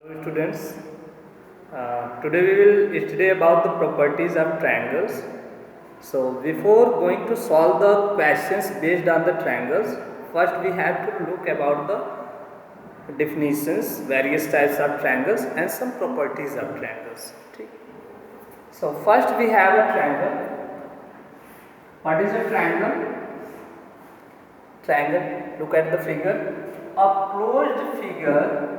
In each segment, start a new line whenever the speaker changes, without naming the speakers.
Hello students, today we will study about the properties of triangles. So before going to solve the questions based on the triangles, first we have to look about the definitions, various types of triangles and some properties of triangles. Okay. So first we have a triangle. What is a triangle? Triangle, look at the figure. A closed figure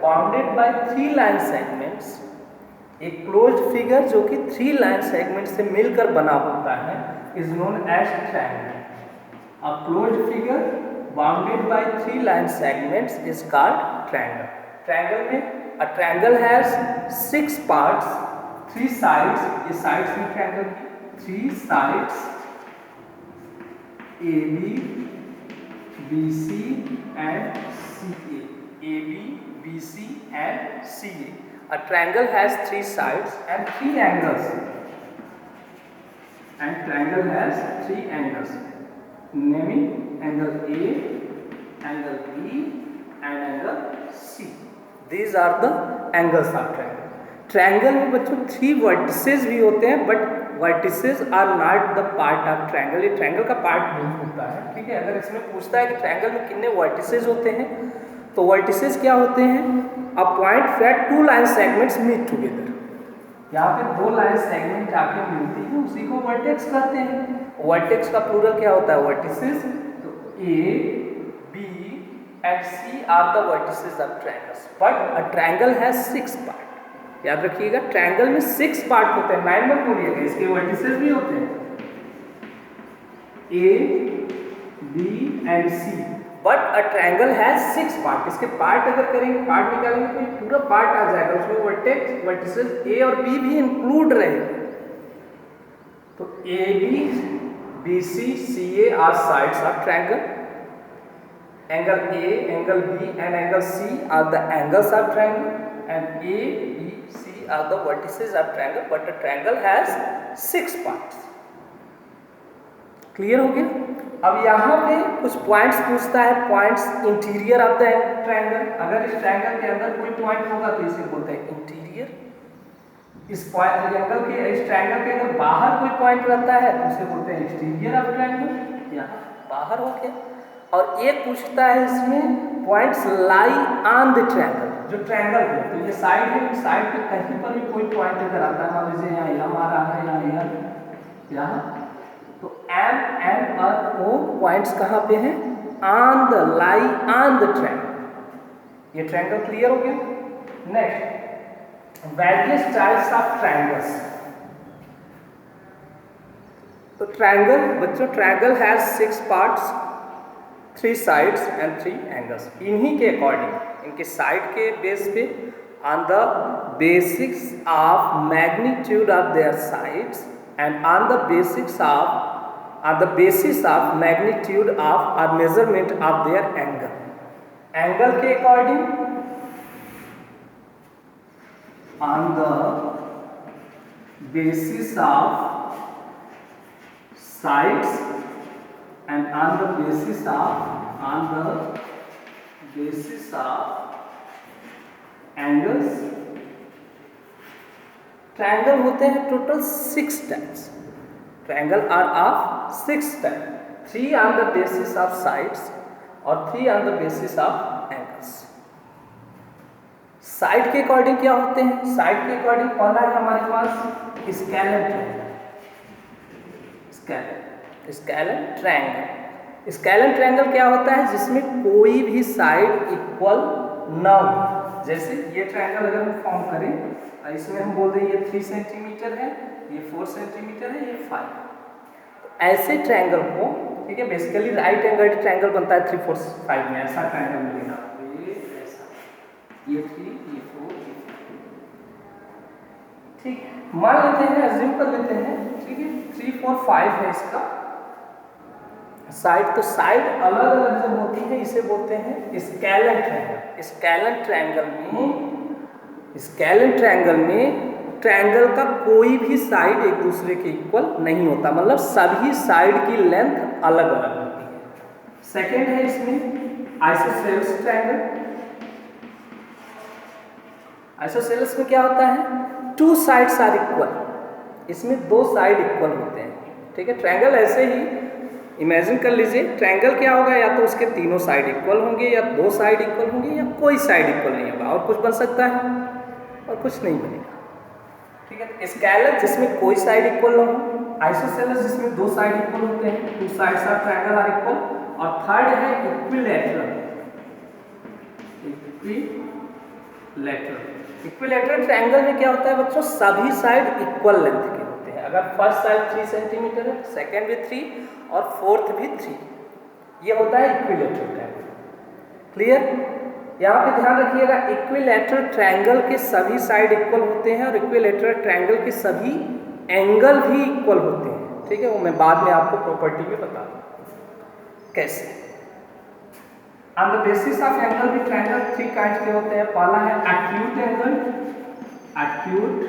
bounded by three line segments. एक closed figure जो कि three line segment से मिलकर बना होता है is known as triangle. A closed figure bounded by three line segments is called triangle. Triangle में a triangle has six parts, three sides. ये साइड्स हैं ट्रायंगल की, three sides AB, BC and CA. AB, BC and CA. A triangle has three sides and three angles. And triangle has three angles. Namely, angle A, angle B, and angle C. These are the angles of triangle. Triangle में बच्चों three vertices भी होते हैं, but vertices are not the part of triangle. ये triangle का part नहीं होता है. ठीक है, अगर इसमें पूछता है कि ट्रायंगल में कितने वर्टिसेस होते हैं, तो वर्टिसेस क्या होते हैं? A point where two line segments meet together. यहाँ पे दो लाइन सेगमेंट जाके मिलती है, उसी को वर्टेक्स कहते हैं. वर्टेक्स का प्लूरल क्या होता है? वर्टिसेस. तो A, B and C are the vertices of triangles. But a triangle has six part. याद रखिएगा, ट्रायंगल में सिक्स पार्ट होते हैं. नाइन मत बोलिएगा, इसके वर्टिसेस भी होते हैं A, B and C. But a triangle has six part. इसके पार्ट अगर करेंगे, पार्ट निकालेंगे तो ये पूरा पार्ट आ जाएगा. उसमें वर्टेक्स, वर्टिसेस ए और बी भी इंक्लूड रहेंगे. तो A, B, C, C A are sides of triangle. Angle A, angle B and angle C are the angles of triangle. And A, B, C are the vertices of triangle, but the triangle has six parts. Clear हो गया? अब यहाँ पे कुछ points पूछता है, points interior of the triangle. अगर इस ट्रायंगल के अंदर कोई पॉइंट होगा तो इसे बोलते हैं इंटीरियर. इस पॉइंट ट्रायंगल के, इस ट्रायंगल के अगर बाहर कोई पॉइंट रहता है तो इसे बोलते हैं एक्सटीरियर ऑफ ट्रायंगल. यहाँ बाहर हो गया. और एक पूछता है इसमें points lie on the triangle, जो ट्रायंगल है. तो ये साइड है, साइड पे कहीं पर भी कोई पॉइंट अगर आता है, मान लीजिए यहाँ एम आ रहा है, यहाँ, तो एम, एन और ओ पॉइंट्स कहाँ पे हैं? On the, lie on the triangle. ये ट्रायंगल क्लियर हो गया. Next, various types of triangles. तो ट्रायंगल बच्चों, triangle has six parts, three sides and three angles. इन्हीं के अकॉर्डिंग, इनके साइड के बेस पे, on the basics of magnitude of their sides and on the basis of magnitude of और measurement of their angle. Angle के according, on the basis of sides and on the basis of angles. Triangle होते हैं total six types. Triangle are of six type, three on the basis of sides और three on the basis of angles. Side के according क्या होते हैं? Side के according पहला है हमारे पास scalene triangle. Scalene triangle. Scalene triangle क्या होता है? जिसमें कोई भी साइड इक्वल न हो. जैसे ये ट्रायंगल अगर हम फॉर्म करें, इसमें हम बोल दें ये 3 सेंटीमीटर है, ये 4 सेंटीमीटर है, ये 5. तो ऐसे ट्रायंगल को, ठीक है, बेसिकली राइट एंगल ट्रायंगल बनता है 3, 4, 5 में. ऐसा ट्रायंगल मिलेगा, ये ऐसा, ये 3, ये 4, ये 5. ठीक, मान लेते हैं, अज्यूम कर लेते हैं, ठीक है, 3, 4, 5 है इसका साइड. तो साइड अलग अलग जब होती है इसे बोलते हैं स्केलेन ट्रायंगल. स्केलेन ट्रायंगल में ट्रायंगल का कोई भी साइड एक दूसरे के इक्वल नहीं होता, मतलब सभी साइड की लेंथ अलग अलग होती है. सेकेंड है इसमें आइसोसेलेस ट्रायंगल. आइसोसेलेस में क्या होता है, 2 साइड्स आर इक्वल, इसमें 2 साइड इक्वल होते हैं, ठीक है। ट्रायंगल ऐसे ही इमेजिन कर लीजिए, ट्रायंगल क्या होगा, या तो उसके तीनों साइड इक्वल होंगे, या 2 साइड इक्वल होंगे, या कोई साइड इक्वल नहीं होगा, और कुछ बन सकता है और कुछ नहीं बनेगा, ठीक है। स्केलर जिसमें कोई साइड इक्वल ना हो, आइसोसेलेस जिसमें 2 साइड इक्वल होते हैं, 2 sides of triangle are equal, और थर्ड है इक्विलैटरल। इक्विलैटरल ट्रायंगल में क्या होता है बच्चों, सभी साइड इक्वल लेंथ के होते हैं। अगर फर्स्ट साइड 3 सेंटीमीटर है, सेकेंड भी 3 और फोर्थ भी 3, ये होता है इक्विलैटरल ट्रायंगल। क्लियर? यहाँ पे ध्यान रखिएगा, इक्विलैटरल ट्रायंगल के सभी साइड इक्वल होते हैं और इक्विलैटरल ट्रायंगल के सभी एंगल भी इक्वल होते हैं, ठीक है। वो मैं बाद में आपको प्रॉपर्टी में बता दूँ कैसे। On the basis of angle भी ट्रायंगल 3 काइंड के होते हैं। पहला है acute angle, acute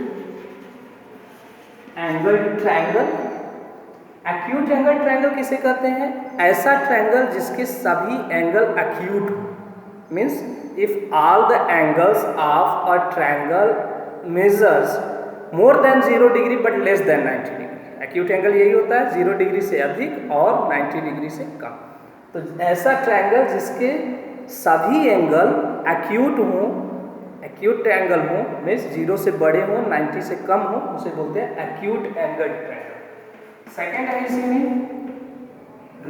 angle triangle. Acute angle triangle किसे कहते हैं, ऐसा ट्रायंगल जिसके सभी एंगल एक्यूट हो, means if all the angles of a triangle measures more than 0 degree but less than 90 degree. Acute angle यही होता है, 0 डिग्री से अधिक और 90 डिग्री से कम। तो ऐसा ट्रायंगल जिसके सभी एंगल एक्यूट हो, एक्यूट ट्रायंगल हो, मीन्स 0 से बड़े हो, 90 से कम हो, उसे बोलते हैं एक्यूट एंगल ट्रायंगल। सेकेंड है इसी में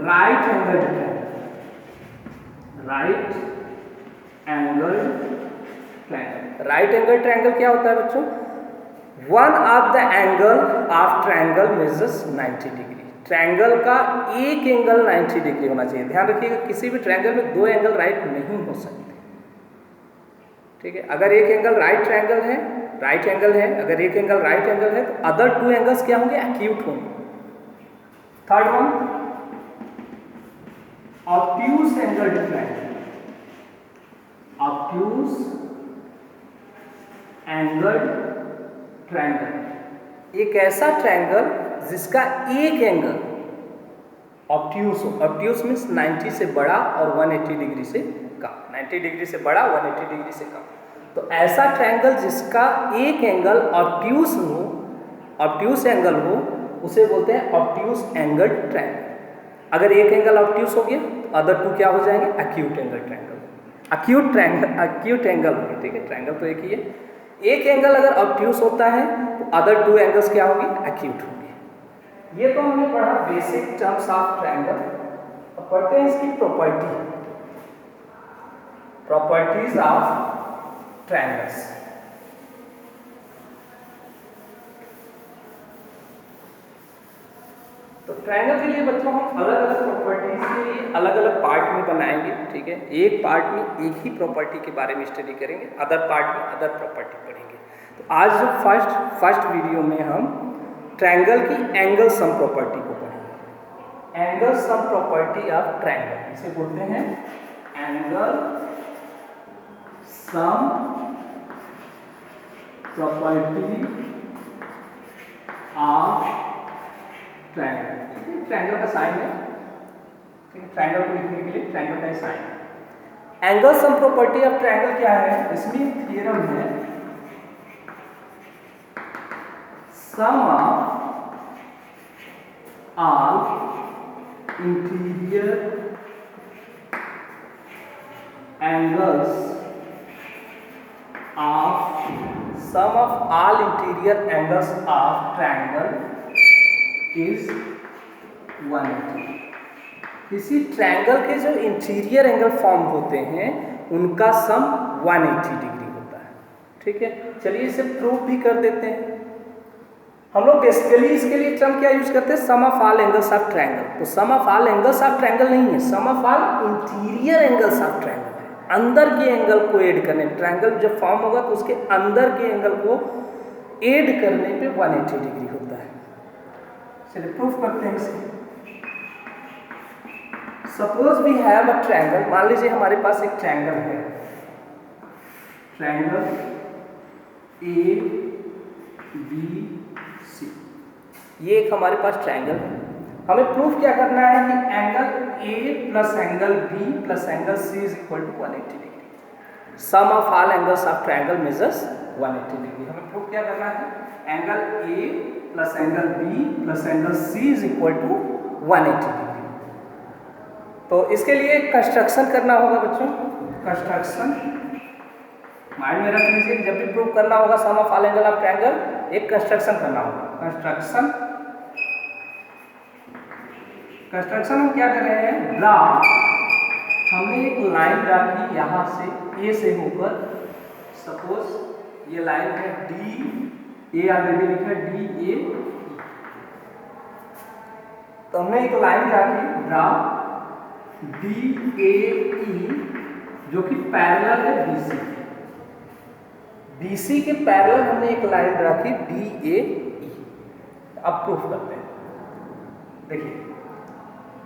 right angle triangle. Right angle triangle, right angle triangle क्या होता है बच्चों, one of the angle of triangle measures 90 degree. Triangle का एक एंगल 90 डिग्री होना चाहिए। ध्यान रखिएगा, किसी भी ट्रायंगल में 2 एंगल राइट नहीं हो सकते, ठीक है। अगर एक एंगल राइट ट्रायंगल है, राइट एंगल है, अगर एक एंगल राइट एंगल है तो अदर 2 एंगल्स क्या होंगे, एक्यूट होंगे। Third one obtuse angle triangle. Obtuse angle triangle एक ऐसा ट्रायंगल जिसका एक एंगल ऑब्ट्यूज हो। ऑब्ट्यूज मीन्स 90 से बड़ा और 180 डिग्री से कम, 90 डिग्री से बड़ा 180 डिग्री से कम। तो ऐसा ट्रायंगल जिसका एक एंगल ऑब्ट्यूज हो, ऑब्ट्यूज एंगल हो, उसे बोलते हैं ऑब्ट्यूज एंगल ट्रायंगल। अगर एक एंगल ऑब्ट्यूज हो गया तो अदर 2 क्या हो जाएंगे, acute angle triangle. Acute angle होंगे, ठीक है। ट्रायंगल तो एक ही है। एक एंगल अगर ऑब्ट्यूज होता है तो अदर 2 एंगल्स क्या होंगे, एक्यूट होंगे। ये तो हमने पढ़ा बेसिक टर्म्स ऑफ ट्रायंगल। अब पढ़ते हैं इसकी प्रॉपर्टीज ऑफ ट्रायंगल्स। तो ट्रायंगल के लिए बच्चों हम अलग अलग प्रॉपर्टीज के लिए अलग अलग पार्ट में बनाएंगे, ठीक है। एक पार्ट में एक ही प्रॉपर्टी के बारे में स्टडी करेंगे, अदर पार्ट में अदर प्रॉपर्टी पढ़ेंगे। तो आज जो फर्स्ट वीडियो में हम ट्रायंगल की एंगल सम प्रॉपर्टी को पढ़ेंगे। Angle sum property of triangle, इसे बोलते हैं angle sum property of triangle. Triangle का साइन है, ठीक है। ट्रायंगल को लिखने के लिए ट्रायंगल का sign. Angle sum property of triangle क्या है, इसमें थ्योरम है sum of all interior angles of sum of all interior angles of triangle is 180। किसी ट्रायंगल के जो इंटीरियर एंगल फॉर्म होते हैं उनका सम 180 डिग्री होता है, ठीक है। चलिए इसे प्रूव भी कर देते हैं। हम लोग बेसिकली इसके लिए टर्म क्या यूज करते हैं, sum of all angles of triangle. तो sum of all angles of triangle नहीं है, sum of all interior angles of triangle है। अंदर के एंगल को ऐड करने, ट्रायंगल जब फॉर्म होगा तो उसके अंदर के एंगल को ऐड करने पे 180 डिग्री होता है। चलिए प्रूफ करते हैं इसे। Suppose we have a triangle, मान लीजिए हमारे पास एक ट्रायंगल है, ट्रायंगल ABC। ये एक हमारे पास ट्रायंगल है। हमें प्रूफ क्या करना है कि angle A plus angle B plus angle C is equal to 180 degree. Sum of all angles of triangle measures 180 degree. हमें प्रूव क्या करना है, angle A plus angle B plus angle C is equal to 180 degree. तो इसके लिए construction करना होगा बच्चों, कंस्ट्रक्शन माइंड में रख लीजिए। जब भी प्रूव करना होगा sum of all angle of triangle, एक कंस्ट्रक्शन करना होगा। कंस्ट्रक्शन हम क्या कर रहे हैं, ड्रा, हमने एक लाइन ड्रा की यहाँ से ए से होकर, सपोज ये लाइन है डी ए, ऑलरेडी लिखा है डी ए। तो हमने एक लाइन ड्रा की, ड्रा डी ए ई, जो कि पैरेलल है बीसी। बीसी के पैरेलल हमने एक लाइन ड्रा की डी ए ई। अब प्रूफ करते हैं। देखिए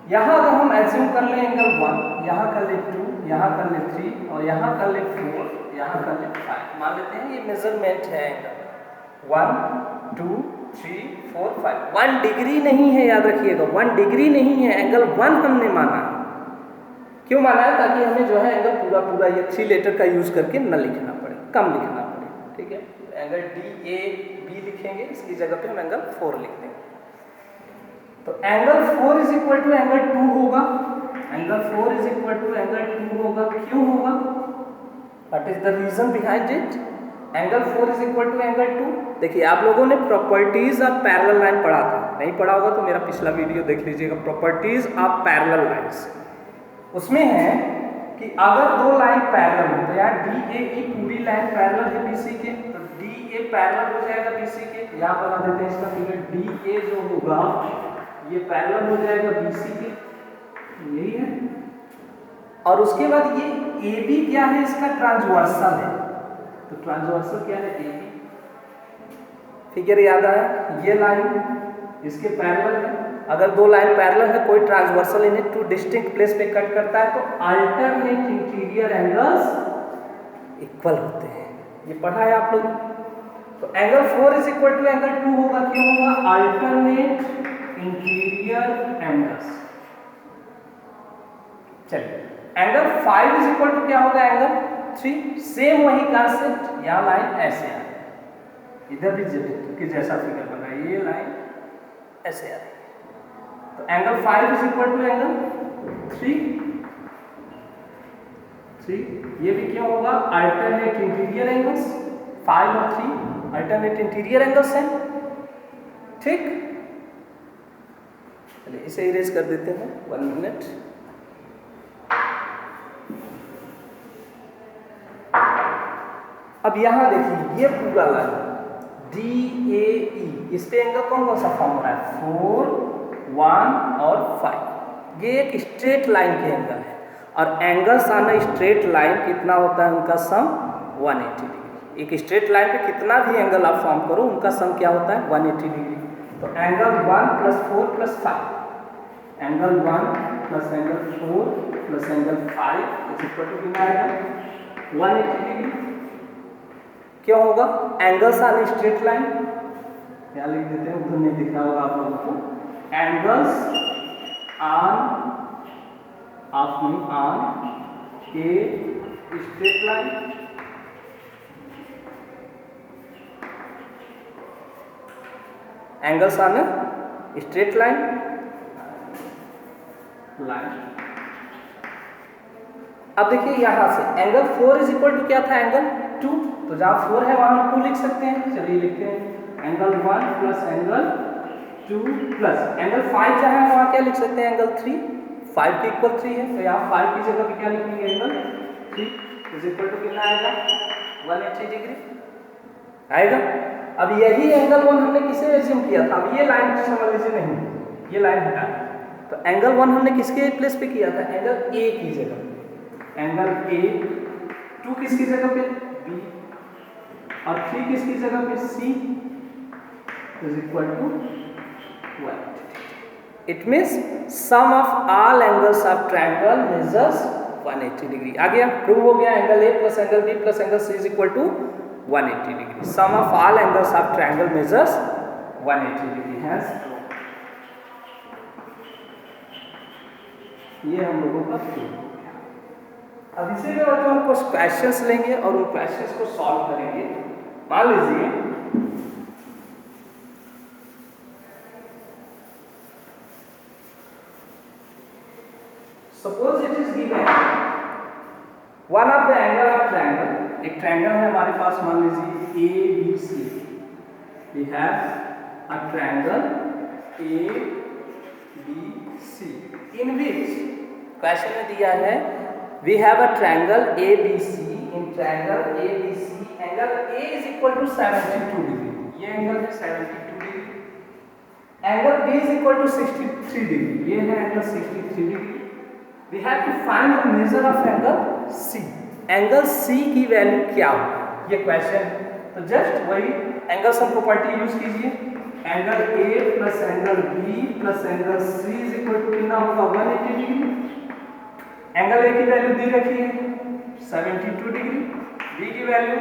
यहाँ अगर हम एज्यूम कर लें एंगल 1, यहाँ कर ले 2, यहाँ कर ले 3 और यहाँ कर ले 4, यहाँ कर ले 5, मान लेते हैं ये मेजरमेंट है एंगल 1 2 3 4 5। 1 डिग्री नहीं है, याद रखिएगा 1 डिग्री नहीं है, एंगल 1 हमने माना है। क्यों माना है, ताकि हमें जो है एंगल पूरा पूरा ये 3 लेटर का यूज करके न लिखना पड़े, कम लिखना पड़े, ठीक है। एंगल डी ए बी लिखेंगे, इसकी जगह पे हम एंगल 4 लिख देंगे। तो angle 4 is equal to angle 2 होगा, angle 4 is equal to angle 2 होगा। क्यों होगा, what is the reason behind it, angle 4 is equal to angle 2। देखिए आप लोगों ने प्रॉपर्टीज ऑफ पैरेलल लाइन पढ़ा था, नहीं पढ़ा होगा तो मेरा पिछला वीडियो देख लीजिएगा, प्रॉपर्टीज ऑफ पैरेलल लाइंस। उसमें है कि अगर दो लाइन पैरेलल हो, तो यार डी ए की पूरी लाइन पैरेलल है बीसी के, तो डी ए पैरेलल हो जाएगा बीसी के। यहाँ बना देते हैं इसका फिगर, डी ए जो होगा ये पैरेलल हो जाएगा बीसी के, यही है। और उसके बाद ये ए बी क्या है, इसका ट्रांसवर्सल है। तो ट्रांसवर्सल क्या है, ए बी। फिगर याद आया, ये लाइन इसके पैरेलल है। अगर दो लाइन पैरेलल है, कोई ट्रांसवर्सल इन्हें टू डिस्टिंक्ट प्लेस पे कट करता है, तो अल्टरनेट इंटीरियर एंगल्स इक्वल होते हैं। ये पढ़ा है आप लोगों ने। तो angle 4 is equal to angle 2 होगा। क्यों होगा, अल्टरनेट इंटीरियर एंगल्स। चलिए एंगल 5 इज इक्वल टू क्या होगा, एंगल 3। सेम वही कॉन्सेप्ट, यहाँ लाइन ऐसे आ रही है, इधर भी कि जैसा फिगर बना है, ये लाइन ऐसे आ रही है। तो angle 5 is equal to angle 3। ये भी क्या होगा, अल्टरनेट इंटीरियर एंगल्स। 5 और 3 अल्टरनेट इंटीरियर एंगल्स हैं, ठीक। चलिए इसे इरेज कर देते हैं, 1 मिनट। अब यहां देखिए ये पूरा लाइन डी ए ई, इस पे एंगल कौन कौन सा फॉर्म हो रहा है, 4 1 और 5। ये एक स्ट्रेट लाइन के एंगल है, और angles on a straight line कितना होता है, उनका सम 180 डिग्री। एक स्ट्रेट लाइन पे कितना भी एंगल आप फॉर्म करो, उनका सम क्या होता है, 180 डिग्री। तो angle 1 plus 4 plus 5, angle 1 plus angle 4 plus angle 5 is equal to कितना आएगा, 180 डिग्री। क्यों होगा, एंगल्स ऑन स्ट्रेट लाइन, क्या लिख देते हैं, उधर नहीं दिख रहा होगा आप लोगों को, angles on a straight line angles on straight line. अब देखिए यहां से एंगल 4 इज इक्वल टू क्या था, एंगल 2। तो जहां 4 है वहां हम 2 लिख सकते हैं। चलिए लिखते हैं angle 1 plus angle 2 plus angle 5 जहां है वहां क्या लिख सकते हैं, एंगल 3। 5 के इक्वल 3 है, तो यहाँ 5 की जगह पे क्या लिखेंगे, एंगल 3 इज इक्वल टू कितना आएगा, 180 डिग्री आएगा। अब यही एंगल 1 हमने किसे एज्यूम किया था, अब ये लाइन समझ लीजिए, नहीं ये लाइन हटा, तो एंगल 1 हमने किसके प्लेस पे किया था, एंगल ए की जगह, एंगल ए। 2 किसकी जगह पे, बी, और 3 किसकी जगह पे, C is equal to 180। It means sum of all angles of triangle measures 180 degree. आ गया, प्रूव हो गया, angle A plus angle B plus angle C is equal to 180 degree. Sum of all angles of triangle measures 180 degree है। ये हम लोगों का prove हो गया। अब इसी में बच्चों हम कुछ क्वेश्चंस लेंगे और उन क्वेश्चंस को सॉल्व करेंगे। मान लीजिए suppose it is given one of the angle of triangle, एक ट्रायंगल है हमारे पास, मान लीजिए A B C, we have a triangle A B C in which question में दिया है we have a triangle A B C, in triangle A B C angle A is equal to 72 degree, ये angle है 72 degree, angle B is equal to 63 degree, ये है angle 63 degree. We have to find the measure of angle C. Angle C की value क्या हो, ये question. तो just वही एंगल सम प्रॉपर्टी यूज कीजिए, angle A plus angle B plus angle C is equal to कितना होगा 180 degree. Angle A की वैल्यू दी रखी है 72 डिग्री, B की value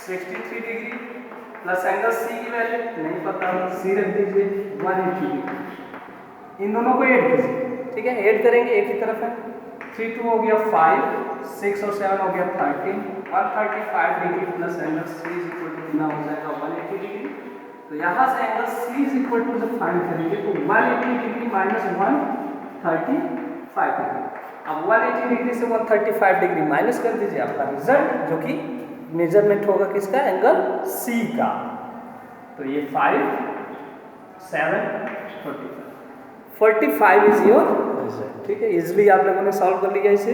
63 degree plus angle C की वैल्यू नहीं पता, C रख दीजिए 180 डिग्री। इन दोनों को ऐड कीजिए, ठीक है, ऐड करेंगे एक ही तरफ है, 3 2 हो गया 5, 6 और 7 हो गया 13, 135 degree plus angle C is equal to कितना हो जाएगा 180 डिग्री। तो यहाँ से angle C is equal to जब फाइंड करेंगे तो 180 डिग्री माइनस 135 डिग्री। अब 180 डिग्री से 135 डिग्री माइनस कर दीजिए, आपका रिजल्ट जो कि मेजरमेंट होगा किसका, एंगल C का। तो ये 5 7 45 इज योर रिजल्ट, ठीक है। इजिली आप लोगों ने सॉल्व कर लिया इसे,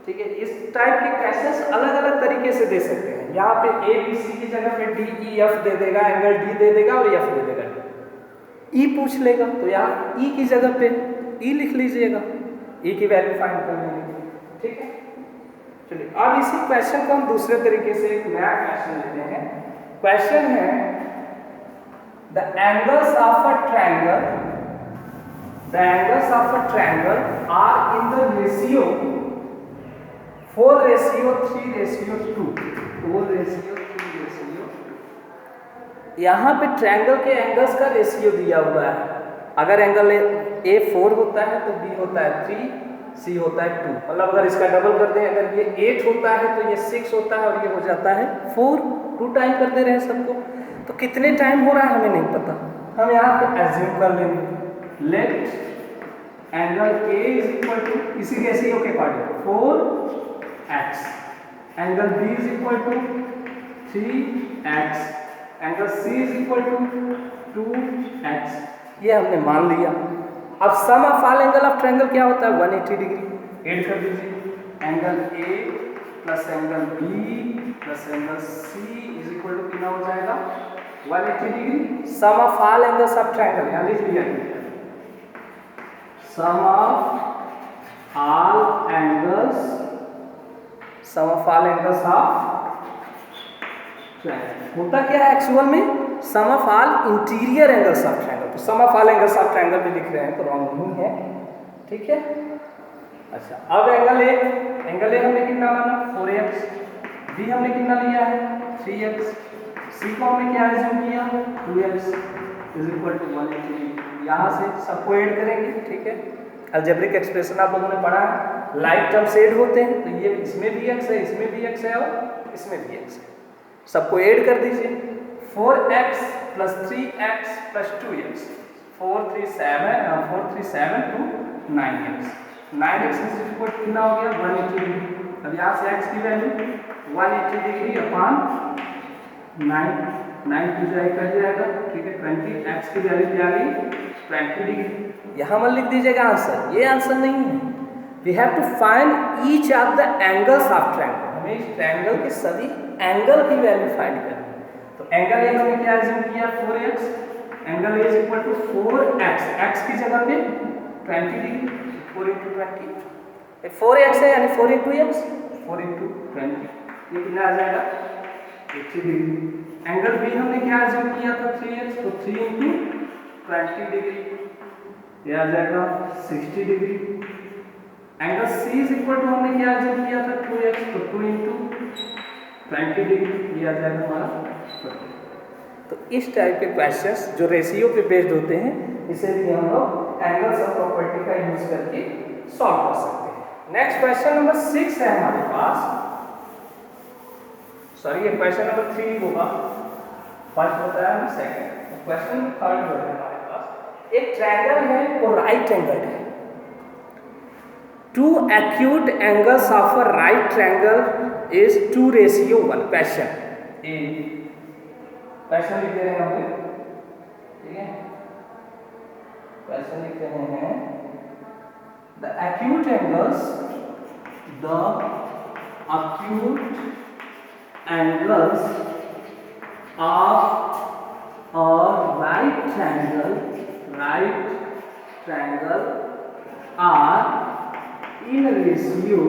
ठीक है। इस टाइप के क्वेश्चंस अलग अलग तरीके से दे सकते हैं। यहाँ पे ए बी सी की जगह पे डी ई एफ दे देगा, एंगल डी दे देगा और एफ दे देगा, ई पूछ लेगा तो यहाँ ई की जगह पे ई लिख लीजिएगा, ई की वैल्यू फाइंड कर लेंगे, ठीक है। चलिए अब इसी क्वेश्चन को हम दूसरे तरीके से एक नया क्वेश्चन लेते हैं। क्वेश्चन है the angles of a triangle, the angles of a triangle are in the ratio 4:3:2, 4:3:2। यहाँ पे ट्रायंगल के एंगल्स का रेशियो दिया हुआ है। अगर एंगल ए 4 होता है तो बी होता है 3, सी होता है 2, मतलब अगर इसका डबल कर दें, अगर ये 8 होता है तो ये 6 होता है और ये हो जाता है 4, 2 टाइम कर दे रहे हैं सबको। तो कितने टाइम हो रहा है हमें नहीं पता, हम यहाँ पे एज्यूम कर लेंगे let angle A is equal to इसी रेशियो के according 4x, angle B is equal to 3x, angle C is equal to 2x, ये हमने मान लिया। अब sum of all angle of triangle क्या होता है 180 डिग्री। ऐड कर दीजिए, angle A plus angle B plus angle C is equal to कितना हो जाएगा 180 degree. Sum of all angles of triangle यहाँ लिख लिया, sum of all angles of triangle होता क्या है एक्चुअल में, sum of all interior angles of triangle. तो sum of all angles of triangle भी लिख रहे हैं तो रॉन्ग नहीं है, ठीक है। अच्छा अब एंगल ए हमने कितना माना 4x, बी हमने कितना लिया है 3x, सी को हमने क्या एज्यूम किया 2x इज इक्वल टू 180। यहाँ से सबको ऐड करेंगे, ठीक है। अलजेब्रिक एक्सप्रेशन आप लोगों ने पढ़ा है, लाइक टर्म्स ऐड होते हैं तो ये इसमें भी x है, इसमें भी x है और इसमें भी x है। सबको ऐड कर दीजिए, 4x plus 3x plus 2x, 4 3 7 to 9x, 9x is equal to कितना हो गया 180 डिग्री। अब यहाँ से x की वैल्यू 180 डिग्री अपॉन 9 की जाएगा, ठीक है। 20, x की वैल्यू क्या आ गई 20 डिग्री। यहाँ मत लिख दीजिएगा आंसर, ये आंसर नहीं है। We have to find each of the angles of triangle, हमें इस ट्रायंगल के सभी एंगल की वैल्यू फाइंड करनी है। तो एंगल ए हमने क्या एज्यूम किया 4x, angle A is equal to 4x, x की जगह पे 20 डिग्री, 4 × 20, 4x है यानी 4 × x, 4 × 20, ये कितना आ जाएगा 80 डिग्री। एंगल बी हमने क्या एज्यूम किया था 3x, तो 3 × 20 डिग्री, ये आ जाएगा 60 degree. Angle C is equal to हमने क्या एज्यूम किया था 2x, तो 2 × 20 डिग्री, ये आ जाएगा हमारा 40। तो इस टाइप के क्वेश्चंस जो रेशियो पे बेस्ड होते हैं, इसे भी हम लोग एंगल्स ऑफ प्रॉपर्टी का यूज करके सॉल्व कर सकते हैं। नेक्स्ट क्वेश्चन नंबर 6 है हमारे पास। सॉरी ये क्वेश्चन नंबर 3 होगा, फर्स्ट बताया हम सेकंड, क्वेश्चन थर्ड जो है हमारे पास, एक ट्रायंगल है वो राइट एंगल है। Two acute angles of a right triangle is 2:1। Question A, question लिख दे रहे हैं हम लोग, ठीक है, क्वेश्चन लिख रहे हैं the acute angles of a right triangle are in ratio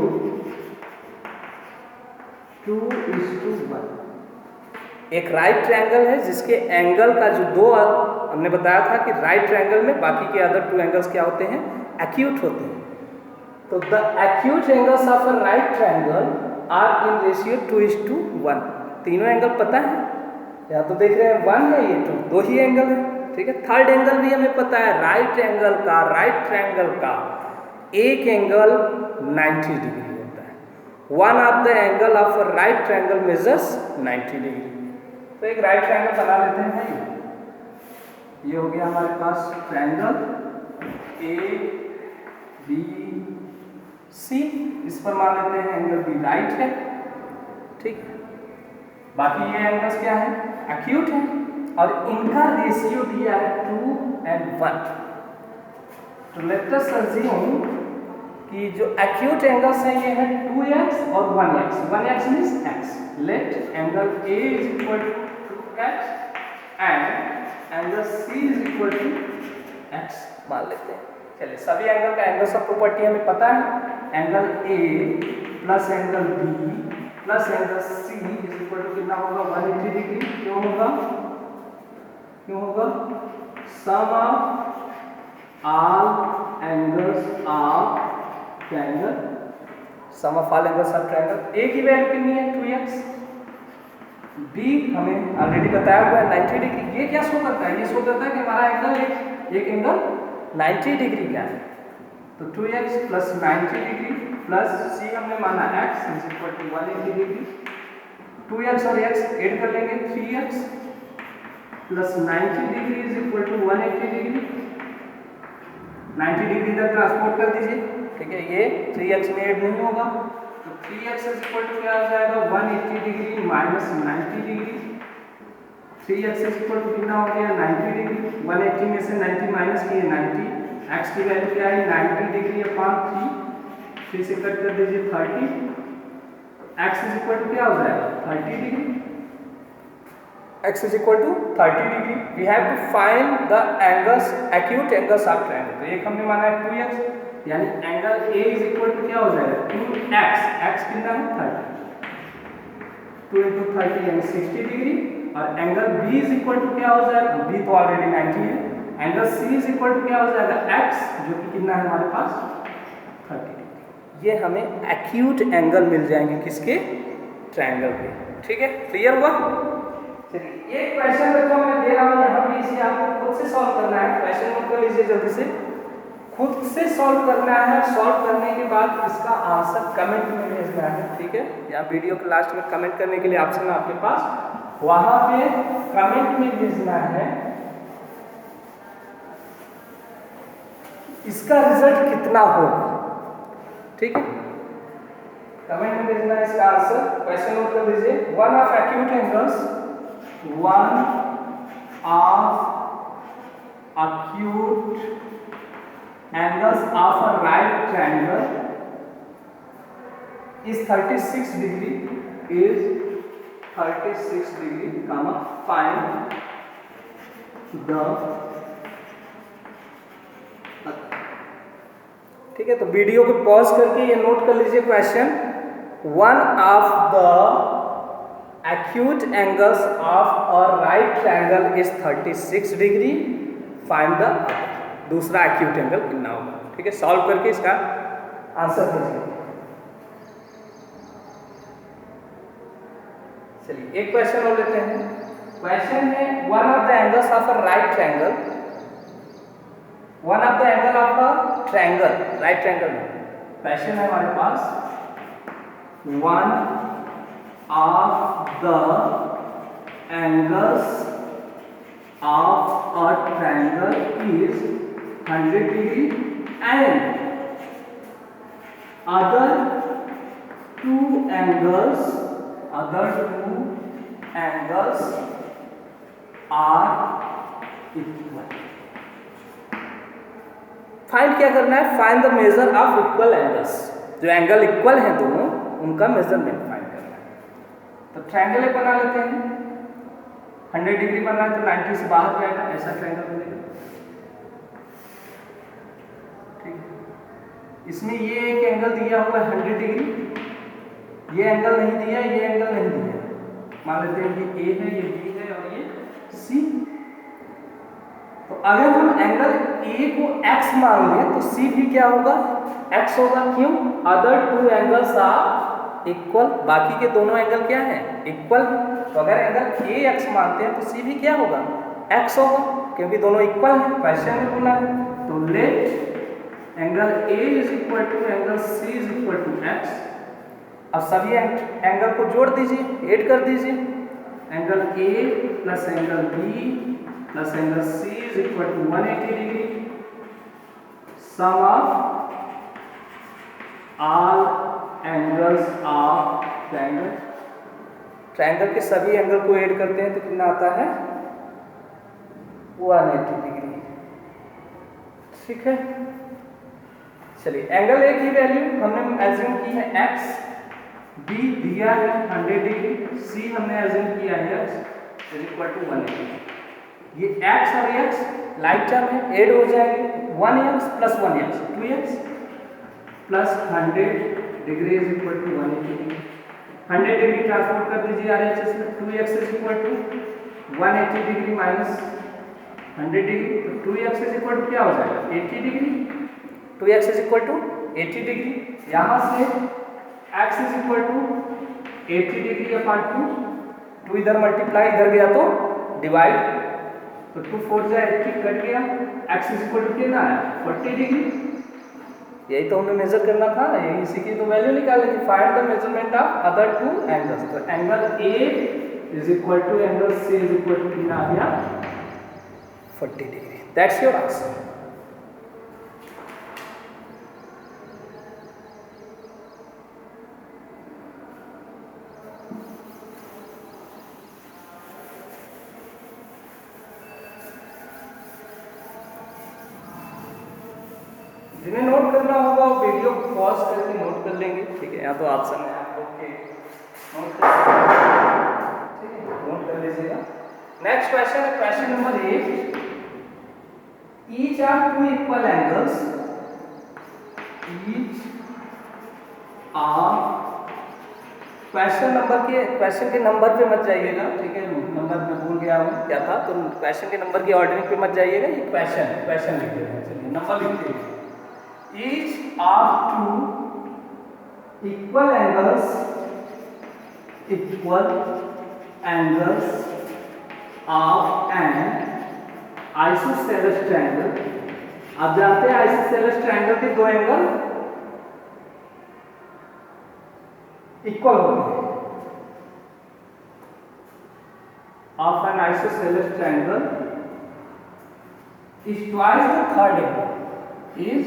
2:1। एक राइट ट्रायंगल है जिसके एंगल का जो दो, हमने बताया था कि राइट ट्रायंगल में बाकी के अदर 2 एंगल्स क्या होते हैं, एक्यूट होते हैं। तो the acute angles of a right triangle are in ratio 2:1। तीनों एंगल पता है, यहाँ तो देख रहे हैं 1 है, ये 2, 2 ही एंगल है, ठीक है। थर्ड एंगल भी हमें पता है, राइट ट्रायंगल का एक एंगल 90 डिग्री होता है। One of the angle of a right triangle measures 90 degree. तो एक राइट ट्रायंगल बना लेते हैं भाई। ये हो गया हमारे पास ट्रायंगल ABC, इस पर मान लेते हैं एंगल बी राइट है, ठीक है। बाकी ये एंगल्स क्या है, एक्यूट है, और इनका रेशियो दिया है 2:1। तो लेट अस अज्यूम कि जो एक्यूट एंगल्स हैं ये है 2x और 1x। 1x means x। Let angle A is equal to 2x and angle C is equal to x मान लेते हैं। चलिए, सभी एंगल का एंगल सब प्रॉपर्टी हमें पता है। Angle A plus angle B plus angle C is equal to कितना होगा, 180 डिग्री। क्यों होगा sum of all angles of triangle, sum of all angles of triangle. A की वैल्यू कितनी है, 2x। B हमें ऑलरेडी बताया हुआ है 90 डिग्री। ये क्या शो करता है, ये शो करता है कि हमारा एंगल एक एंगल 90 डिग्री का है। तो 2x plus 90 degree plus C हमने माना x is equal to 180 degree. 2x और x ऐड कर लेंगे, 3x plus 90 degree is equal to 180 degree. 90 degree तक ट्रांसपोर्ट कर दीजिए, ठीक है। ये 3x में ऐड नहीं होगा, तो 3x इज इक्वल टू क्या हो जाएगा, 180 degree minus 90 degree. 3x is equal to कितना हो गया, 90 डिग्री। 180 में से 90 माइनस किए 90, x की वैल्यू क्या है, 90 डिग्री अपॉन 3 से कट कर दीजिए 30। x इज इक्वल टू क्या हो जाएगा, 30 degree. x is equal to 30 degree. We have to find the angles, acute angles of triangle. तो एक हमने माना है 2x, यानी angle A is equal to क्या हो जाएगा, 2x। x कितना है, 30। 2 × 30 यानी 60 डिग्री। और angle B is equal to क्या हो जाएगा, B तो ऑलरेडी 90 है। Angle C is equal to क्या हो जाएगा, x, जो कि कितना है हमारे पास, 30 डिग्री। ये हमें एक्यूट एंगल मिल जाएंगे किसके, ट्रायंगल के, ठीक है। क्लियर हुआ। चलिए, एक क्वेश्चन देखो मैं दे रहा हूं, यहाँ भी इसे आपको खुद से सॉल्व करना है। क्वेश्चन नोट कर लीजिए जल्दी से, खुद से सॉल्व करना है। सॉल्व करने के बाद इसका आंसर कमेंट में भेजना है, ठीक है। या वीडियो के लास्ट में कमेंट करने के लिए ऑप्शन है आपके पास, वहां पे कमेंट में भेजना है इसका रिजल्ट कितना होगा, ठीक है। कमेंट में भेजना है इसका आंसर। क्वेश्चन नोट कर लीजिए, one of acute angles of a right triangle is 36 degree, comma, find the, ठीक है। तो वीडियो को पॉज करके ये नोट कर लीजिए question, one of the acute angles of a right triangle is 36 degree, find the other। दूसरा acute angle कितना होगा, ठीक है। सॉल्व करके इसका आंसर दीजिए। चलिए, एक क्वेश्चन और लेते हैं। क्वेश्चन है, one of the angles of a right triangle, one of the angle of a triangle, right triangle में क्वेश्चन है हमारे पास, one of the angles of a triangle is 100 degree and other two angles are equal. Find क्या करना है? Find the measure of equal angles. जो angle equal हैं दोनों, उनका मेजरमेंट फाइंड करना है. तो ट्रायंगल एक बना लेते हैं. 100 डिग्री बनना है तो 90 से बाहर जाएगा, ऐसा ट्रायंगल बनेगा. ठीक है. इसमें ये एक एंगल दिया हुआ है 100 डिग्री, ये एंगल नहीं दिया, ये एंगल नहीं दिया. मान लेते हैं कि ए है, ये बी है और ये सी. तो अगर हम एंगल ए को x मान लें तो सी भी क्या होगा? x होगा. क्यों? Other two angles are equal. बाकी के दोनों एंगल क्या है? इक्वल. तो अगर एंगल ए x मानते हैं तो सी भी क्या होगा? x होगा, क्योंकि दोनों इक्वल हैं. क्वेश्चन में बोला है. तो let angle A is equal to angle C is equal to x. अब सभी एंगल को जोड़ दीजिए, ऐड कर दीजिए. Angle A plus angle B plus angle C is equal to 180 degree. Sum of all angles of triangle. Triangle के सभी angle को ऐड करते हैं तो कितना आता है? 180 डिग्री. ठीक है. चलिए, एंगल ए की वैल्यू हमने एज्यूम की है x, b दिया है 100 डिग्री, c हमने एज्यूम किया है x इज इक्वल टू 180. ये x और x लाइक टर्म है, ऐड हो जाएंगे. 1x plus 1x 2x plus 100 degree is equal to 180 degree. 100 degree transfer कर दीजिए RHS में. 2x is equal to 180 degree minus 100 degree. तो 2x इज इक्वल टू क्या हो जाएगा? 80 degree. 2x is equal to 80 degree. यहाँ से x is equal to 80 degree upon 2. 2 इधर मल्टीप्लाई, इधर गया तो डिवाइड. तो 2 4 जा 80 कट गया. x इज इक्वल टू कितना आया? 40 डिग्री. यही तो हमें मेजर करना था. यही इसी की तो वैल्यू निकालनी थी. Find the measurement of other two angles. तो angle A is equal to angle C is equal to कितना आ गया? 40 डिग्री. That's your answer. जिन्हें नोट करना होगा वो वीडियो को पॉज करके नोट कर लेंगे. ठीक है. यहाँ तो ऑप्शन है, आप लोग के नोट कर सकते. ठीक है, नोट कर लीजिएगा. नेक्स्ट क्वेश्चन है question number 8. Each are two equal angles. Each are question के नंबर पे मत जाइएगा. ठीक है, नंबर पे भूल गया हूँ क्या था. तो क्वेश्चन के नंबर की ऑर्डरिंग पे मत जाइएगा. ये क्वेश्चन लिखते हैं. चलिए, नंबर लिखते हैं. Each of two equal angles of an isosceles triangle. अब जानते हैं आइसोसेलेस ट्रायंगल के दो एंगल इक्वल होते हैं. Of an isosceles triangle is twice the third angle. Is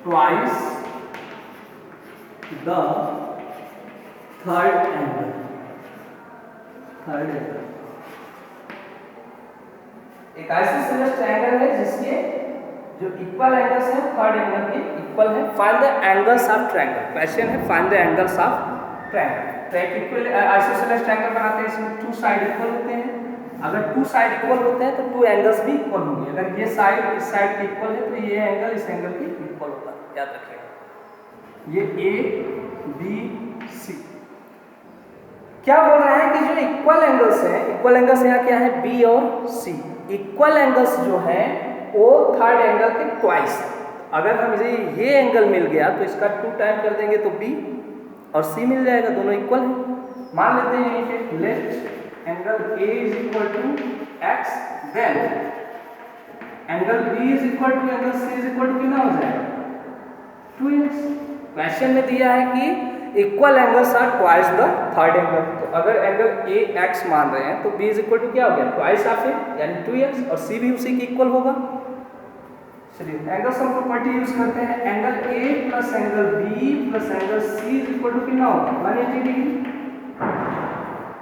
twice the third angle. एक आइसोसेलेस ट्रायंगल है जिसके जो इक्वल एंगल्स हैं थर्ड एंगल के इक्वल है. Find the angles of triangle. Question है find the angles of triangle. तो एक इक्वल आइसोसेलेस ट्रायंगल बनाते हैं. इसमें 2 साइड इक्वल होते हैं. अगर 2 साइड इक्वल होते हैं तो 2 एंगल्स भी इक्वल होंगे. अगर ये साइड इस साइड के इक्वल है तो ये एंगल इस एंगल के इक्वल होता है. याद रखिएगा. ये ए बी सी. क्या बोल रहे हैं कि जो इक्वल एंगल्स हैं, इक्वल एंगल्स यहाँ क्या है? बी और सी. इक्वल एंगल्स जो है वो थर्ड एंगल के ट्वाइस. अगर हम ये एंगल मिल गया तो इसका 2 टाइम कर देंगे तो बी और सी मिल जाएगा. दोनों इक्वल हैं. मान लेते हैं ये late angle A is equal to x, then angle B is equal to angle C is equal to कितना हो जाएगा? 2x. क्वेश्चन में दिया है कि equal angles are twice the third angle. तो अगर एंगल ए एक्स मान रहे हैं तो बी इज इक्वल टू क्या हो गया, ट्वाइस ऑफ ए यानी 2x, और सी भी उसी के इक्वल होगा। चलिए एंगल सम प्रॉपर्टी यूज करते हैं। Angle A plus angle B plus angle C is equal to कितना होगा, 180 degree.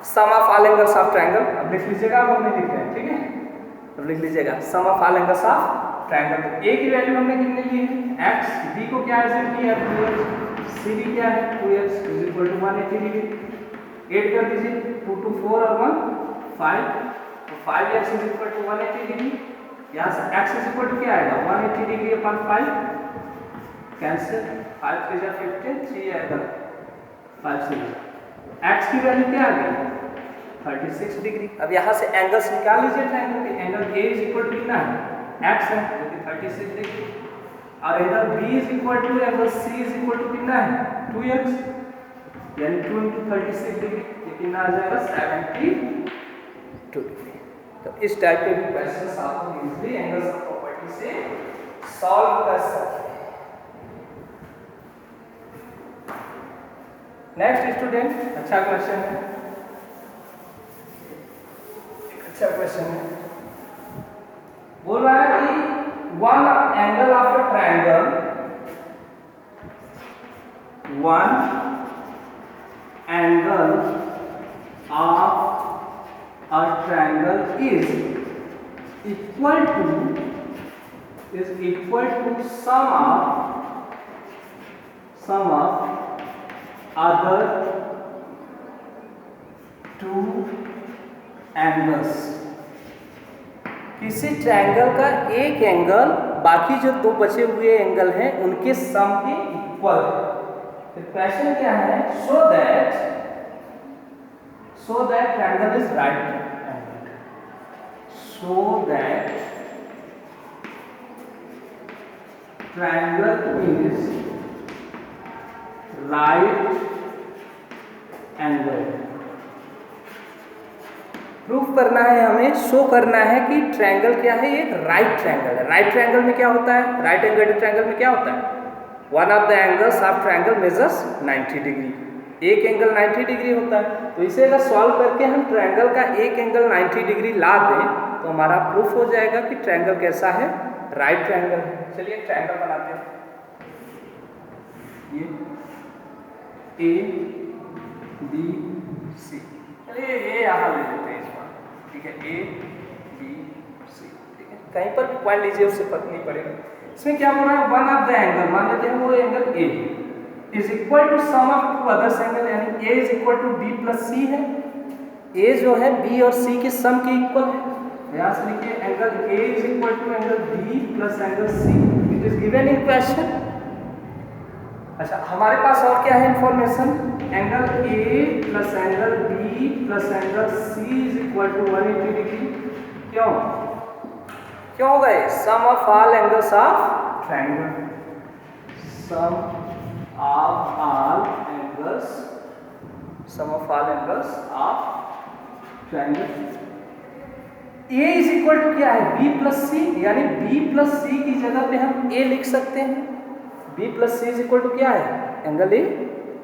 Sum of all angles of triangle, अब लिख लीजिएगा, अब हमने लिख रहे हैं, ठीक है। अब लिख लीजिएगा sum of all angles of triangle. तो ए की वैल्यू हमने कितने ली है, x, b को क्या है सेट किया 2x, c भी क्या है 2x is equal to 180 degree. Add कर दीजिए 2 to 4 और 1 5, तो 5x is equal to 180 degree. यहाँ से x इज इक्वल टू क्या आएगा 180 डिग्री अपॉन 5, कैंसिल, 5 3 जा 15, 3 आएगा 5 से x की वैल्यू क्या आ गई 36 डिग्री। अब यहाँ से एंगल्स निकाल लीजिए ट्रायंगल के। Angle a is equal to कितना है x है जो कि 36 डिग्री, और angle b is equal to angle c is equal to कितना है 2x यानी 2 into 36 डिग्री, ये कितना आ जाएगा 72 डिग्री। तो इस टाइप के भी क्वेश्चंस आप इजीली एंगल सम प्रॉपर्टी से सॉल्व कर सकते हैं। नेक्स्ट स्टूडेंट, अच्छा क्वेश्चन है, अच्छा क्वेश्चन है। बोल रहा है कि one angle of a triangle, one angle of a triangle is equal to sum of other two angles. किसी ट्रायंगल का एक एंगल बाकी जो दो बचे हुए एंगल हैं उनके सम के इक्वल है। तो क्वेश्चन क्या है, so that triangle is right angle, so that triangle is right angle. Proof करना है हमें, शो करना है कि ट्रायंगल क्या है, एक राइट ट्रायंगल है। राइट ट्रायंगल में क्या होता है, राइट एंगल ट्रायंगल में क्या होता है, one of the angles of triangle measures 90 degree, एक एंगल 90 डिग्री होता है। तो इसे अगर सॉल्व करके हम ट्रायंगल का एक एंगल 90 डिग्री ला दें तो हमारा प्रूफ हो जाएगा कि ट्रायंगल कैसा है, राइट ट्रायंगल है। चलिए ट्रायंगल बनाते हैं, ये ए बी सी, चलिए ये यहाँ ले लेते हैं इस बार, ठीक है, ए बी सी, ठीक है, कहीं पर भी पॉइंट लीजिए उससे फर्क नहीं पड़ेगा। इसमें क्या बोल रहा है, वन ऑफ द एंगल, मान लेते हैं वो angle A is equal to sum of two others angle, यानी A is equal to B plus C है। ए जो है बी और सी के सम के इक्वल है। यहाँ से लिखिए angle A is equal to angle B plus angle C, it is given in question. अच्छा, हमारे पास और क्या है information, angle A plus angle B plus angle C is equal to 180 degree. क्यों होगा ये, sum of all angles of triangle, sum of all angles, sum of all angles of triangle. A is equal to क्या है, B plus सी, यानी B plus सी की जगह पे हम ए लिख सकते हैं। B plus C is equal to क्या है, एंगल ए,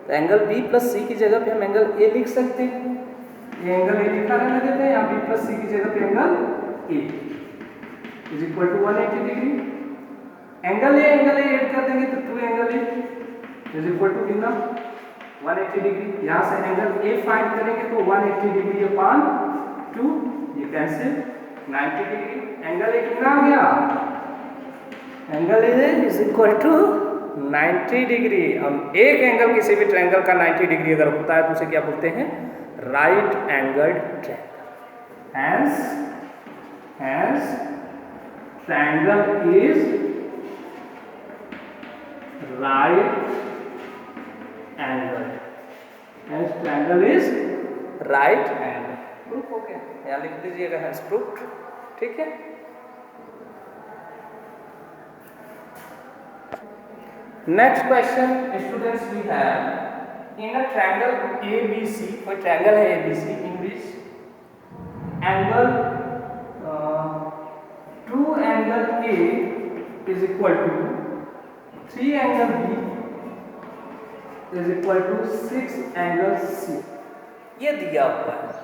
तो एंगल बी प्लस सी की जगह पे हम एंगल ए लिख सकते हैं। ये एंगल ए लिखा रहने देते हैं, यहाँ बी प्लस सी की जगह पे angle A is equal to 180 degree. Angle A add कर देंगे तो 2 angle A is equal to कितना 180 डिग्री। यहाँ से एंगल ए फाइंड करेंगे तो 180 डिग्री अपॉन 2, ये कैंसिल, 90 डिग्री। एंगल ए कितना आ गया, angle A is equal to 90 degree. हम एक एंगल किसी भी ट्रायंगल का 90 डिग्री अगर होता है तो उसे क्या बोलते हैं, right angled triangle. Hence triangle is right angle, hence triangle is right angle. Proof हो गया, यहाँ लिख दीजिएगा हैंस प्रूफ, ठीक है। Next question students, we have in a triangle ABC, कोई ट्रायंगल है ABC, in which angle two angle A is equal to 3 angle B is equal to 6 angle C. ये दिया हुआ है।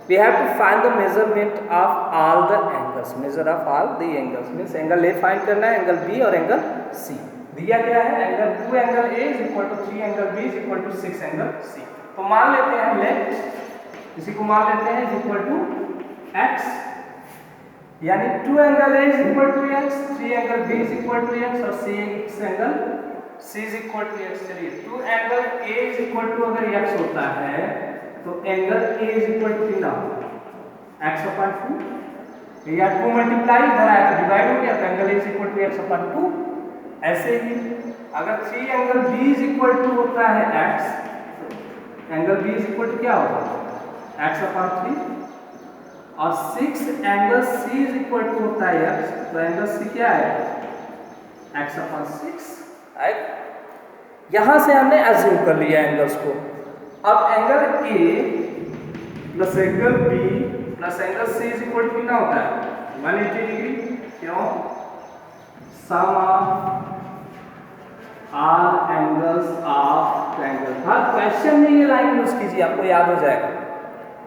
We have to find the measurement of all the angles, measure of all the angles means angle A find करना है, angle B और angle C. दिया क्या है, angle 2 angle A is equal to 3 angle B is equal to 6 angle C. तो मान लेते हैं हम लेट, इसी को मान लेते हैं इज इक्वल टू एक्स, यानी 2 angle A is equal to x, 3 angle B is equal to x और 6 angle C is equal to x. चलिए 2 angle A is equal to अगर एक्स होता है तो angle A is equal to कितना होगा, x upon 2, या 2 multiply इधर आया तो डिवाइड हो गया तो angle A is equal to x upon 2। ऐसे ही अगर 3 angle B is equal to होता है x, angle B is equal to क्या होगा, एक्स अपॉन 3, और 6 angle C is equal to होता है एक्स, तो एंगल सी क्या है, एक्स अपॉन 6। यहां से हमने एज्यूम कर लिया एंगल्स को। अब angle A plus angle B plus angle C is equal to कितना होता है, 180 डिग्री। क्यों, sum of all angles of triangle. हर क्वेश्चन में ये लाइन यूज कीजिए, आपको याद हो जाएगा,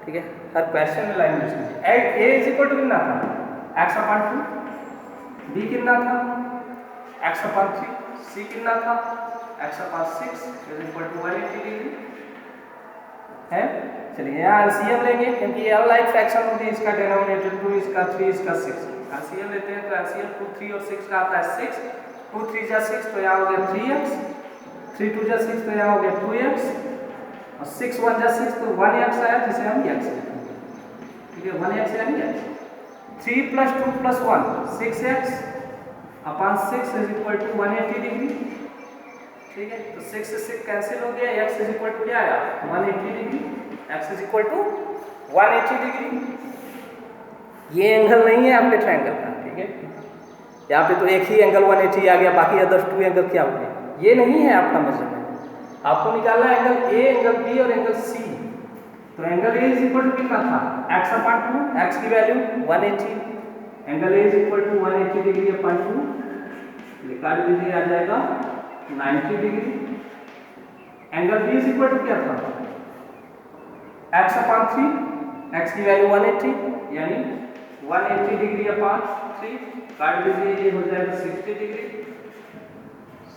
ठीक है। हर क्वेश्चन में लाइन यूज कीजिए। ए इज इक्वल टू कितना था, एक्स अपॉन 2, बी कितना था, एक्स अपॉन 3, सी कितना था, x upon 6 is equal to 180 degree है। चलिए यहाँ एलसीएम लेंगे क्योंकि ये अनलाइक फ्रैक्शन होती है, इसका डिनोमिनेटर 2, इसका 3, इसका 6। एलसीएम लेते हैं तो एलसीएम 2, 3 और 6 का आता है 6। 2 3 जा 6 तो यहाँ हो गया 3x, 3 2 जा 6 तो यहाँ हो गया 2x, और 6 1 जा 6 तो 1x आया जिसे हम x लिखेंगे, ठीक है। 1x यानी x। 3 plus 2 plus 1 6x upon 6 is equal to 180 degree, ठीक है। तो 6 से 6 कैंसिल हो गया, x इज इक्वल टू क्या आया, 180 degree, x is equal to 180 degree. ये एंगल नहीं है आपके ट्रायंगल का, ठीक है। यहाँ पे तो एक ही एंगल 180 आ गया, बाकी अदर्स 2 एंगल क्या हो गए, ये नहीं है आपका मेजरमेंट। आपको निकालना है एंगल ए, एंगल बी और एंगल सी। तो angle A is equal to कितना था, एक्स अपॉन 2, एक्स की value 180, angle A is equal to 180 degree upon 2, निकाल दीजिए आ जाएगा 90 degree. Angle B is equal to क्या था, एक्स अपॉन 3, एक्स की वैल्यू 180 यानी 180 डिग्री अपॉन 3, काट दीजिए ये हो जाएगा 60 डिग्री,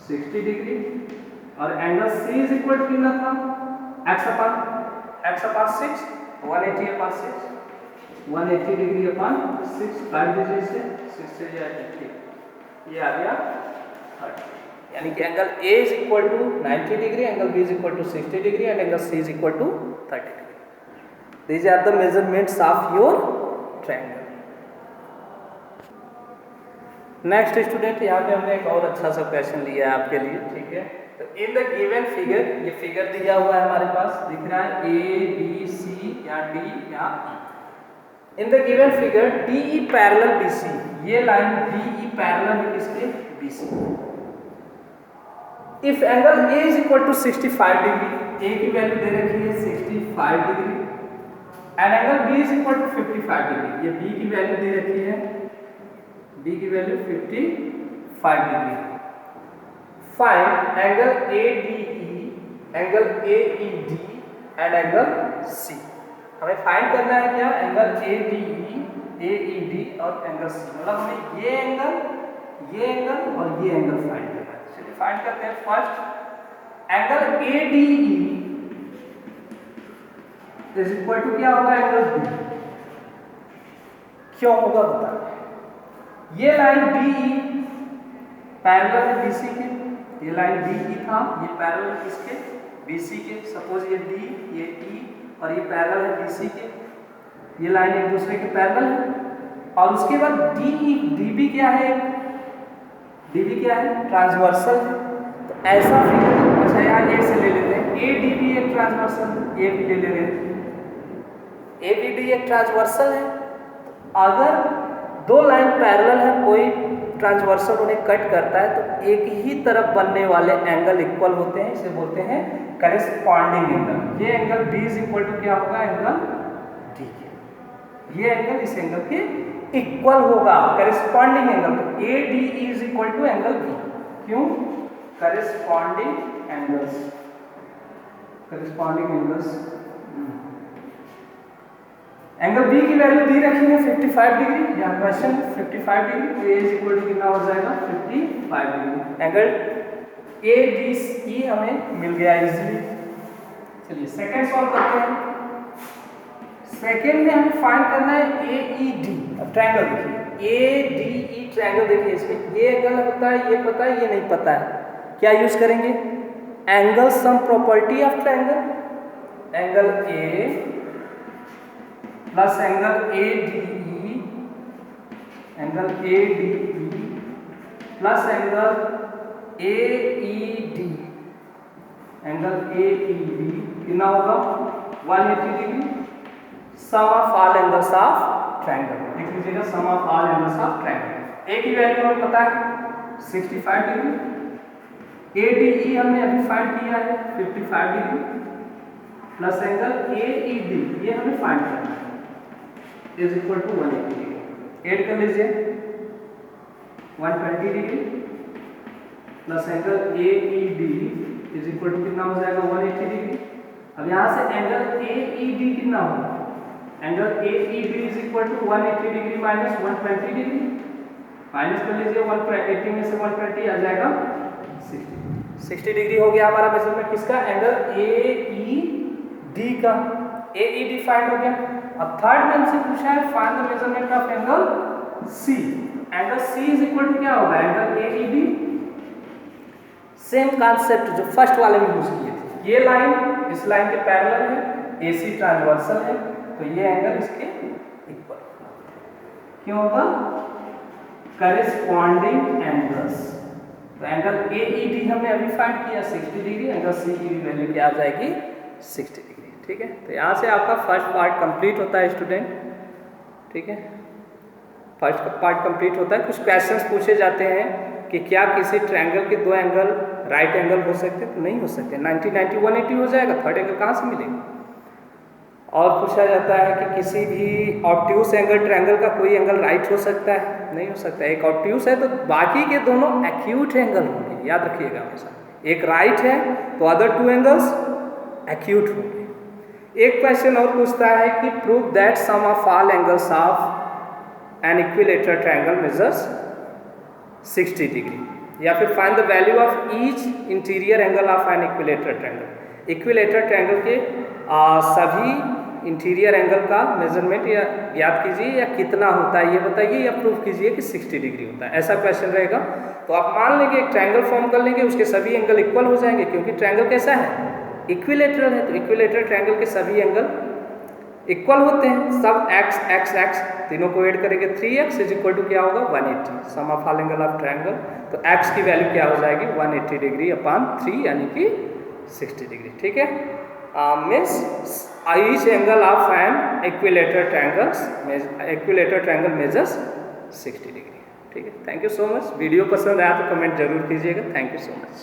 60 डिग्री। और angle C is equal to कितना था, x upon 6, 180 upon 6, 180 degree upon 6, काट दीजिए इसे, 6 से जाए, ठीक, ये आ गया 30। यानी कि angle A is equal to 90 degree, angle B is equal to 60 degree and angle C is equal to 30 degree. These are the measurements of your triangle. Next student, यहाँ पे हमने एक और अच्छा सा क्वेश्चन लिया है आपके लिए, ठीक है। तो इन द गिवन फिगर, ये फिगर दिया हुआ है हमारे पास, दिख रहा है ए बी सी या डी या E. In the given figure D E parallel B C, ये लाइन डी ई पैरेलल है किसके, B C. If angle A is equal to 65 degree, A की वैल्यू दे रखी है 65 degree, and angle B is equal to 55 degree, ये B की वैल्यू दे रखी है, बी की वैल्यू 55 degree. Find angle A D E, angle A E D and angle सी। हमें फाइंड करना है क्या, angle A D E, A E D और एंगल सी, मतलब हमें ये एंगल और ये एंगल फाइंड करना है। चलिए फाइंड करते हैं। First angle A D E is equal to क्या होगा, एंगल बी। क्यों होगा बताइए। ये लाइन डी ई पैरेलल है बीसी के, ये लाइन डी ई था, ये पैरेलल किसके, बीसी के। सपोज ये डी, ये ई और ये पैरेलल है बीसी के, ये लाइन एक दूसरे के पैरेलल है। और उसके बाद डी ई, डी बी क्या है, डी बी क्या है, ट्रांसवर्सल है। तो ऐसा फिगर, अच्छा यहाँ ए से ले लेते हैं, ए डी बी एक ट्रांसवर्सल, ए भी ले ले रहे हैं, ए बी डी एक ट्रांसवर्सल है। अगर दो लाइन पैरेलल है, कोई ट्रांसवर्सल उन्हें कट करता है, तो एक ही तरफ बनने वाले एंगल इक्वल होते हैं, इसे बोलते हैं करेस्पॉन्डिंग एंगल। ये angle B is equal to क्या होगा, एंगल डी के। ये एंगल इस एंगल के इक्वल होगा, करेस्पॉन्डिंग एंगल। तो A D is equal to angle B. क्यों, corresponding angles. Corresponding angles. Angle B की वैल्यू दी रखी है 55 डिग्री, यहाँ क्वेश्चन 55 डिग्री, तो ए इज इक्वल टू कितना हो जाएगा 55 डिग्री। एंगल ए डी ई हमें मिल गया इजीली। चलिए सेकंड सॉल्व करते हैं। सेकंड में हमें फाइंड करना है ए ई डी। अब ट्रायंगल देखिए, ए डी ई ट्रायंगल देखिए, इसमें ये एंगल पता है, ये पता है, ये नहीं पता है। क्या यूज करेंगे? Angle sum property of triangle, angle A plus angle A D E, angle A D E plus angle A E D, angle A E D कितना होगा 180 degree. Sum of all angles of triangle, लिख लीजिएगा sum of all angles of triangle. A की value हमें पता है 65 degree, ए D ई हमने अभी फाइंड किया है 55 degree, plus angle A E D ये हमें फाइंड करना है is equal to 180 degree. Add कर लीजिए 120 degree plus angle A E D is equal to कितना हो जाएगा 180 डिग्री। अब यहाँ से एंगल ए ई डी कितना होगा? Angle A E D is equal to 180 degree minus 120 degree, minus कर लीजिए 180 में से 120 आ जाएगा 60 डिग्री हो गया हमारा मेजरमेंट किसका? एंगल ए ई डी का। ए ई डी फाइंड हो गया। अब थर्ड में हमसे पूछा है find the measurement of angle C. Angle C is equal to क्या होगा? Angle A E D. Same concept जो फर्स्ट वाले में यूज किए थे, ये लाइन इस लाइन के पैरेलल है, ए सी ट्रांसवर्सल है, तो ये एंगल इसके इक्वल क्यों होगा? Corresponding angles. तो एंगल ए ई डी हमने अभी फाइंड किया 60 डिग्री, एंगल सी की वैल्यू क्या आ जाएगी 60 डिग्री। ठीक है, तो यहाँ से आपका फर्स्ट पार्ट कंप्लीट होता है स्टूडेंट। ठीक है, फर्स्ट पार्ट कंप्लीट होता है। कुछ क्वेश्चंस पूछे जाते हैं कि क्या किसी ट्रायंगल के दो एंगल राइट एंगल हो सकते हैं? तो नहीं हो सकते। 90 90 180 हो जाएगा, थर्ड एंगल कहाँ से मिलेगा? और पूछा जाता है कि किसी भी ऑब्ट्यूस एंगल ट्रायंगल का कोई एंगल राइट हो सकता है? नहीं हो सकता। एक ऑब्ट्यूस है तो बाकी के दोनों एक्यूट एंगल होंगे, याद रखिएगा हमेशा। एक राइट है तो अदर टू एंगल्स एक्यूट होंगे। एक क्वेश्चन और पूछता है कि prove that sum of all angles of an equilateral triangle measures 60 degree, या फिर find the value of each interior angle of an equilateral triangle. Equilateral triangle के सभी इंटीरियर एंगल का मेजरमेंट या याद कीजिए या कितना होता है ये बताइए, या प्रूव कीजिए कि 60 डिग्री होता है। ऐसा क्वेश्चन रहेगा। तो आप मान लेंगे एक ट्रायंगल फॉर्म कर लेंगे, उसके सभी एंगल इक्वल हो जाएंगे, क्योंकि ट्रायंगल कैसा है? इक्विलेटरल है। तो इक्विलेटरल ट्रायंगल के सभी एंगल इक्वल होते हैं। सब एक्स एक्स एक्स तीनों को ऐड करेंगे 3x इज इक्वल टू क्या होगा 180, sum of all angle of triangle. तो x की वैल्यू क्या हो जाएगी 180 डिग्री अपॉन 3 यानी कि 60 डिग्री। ठीक है, means each angle of an equilateral triangle measures 60 degree. ठीक है, thank you so much. Video पसंद आया तो कमेंट जरूर कीजिएगा। Thank you so much.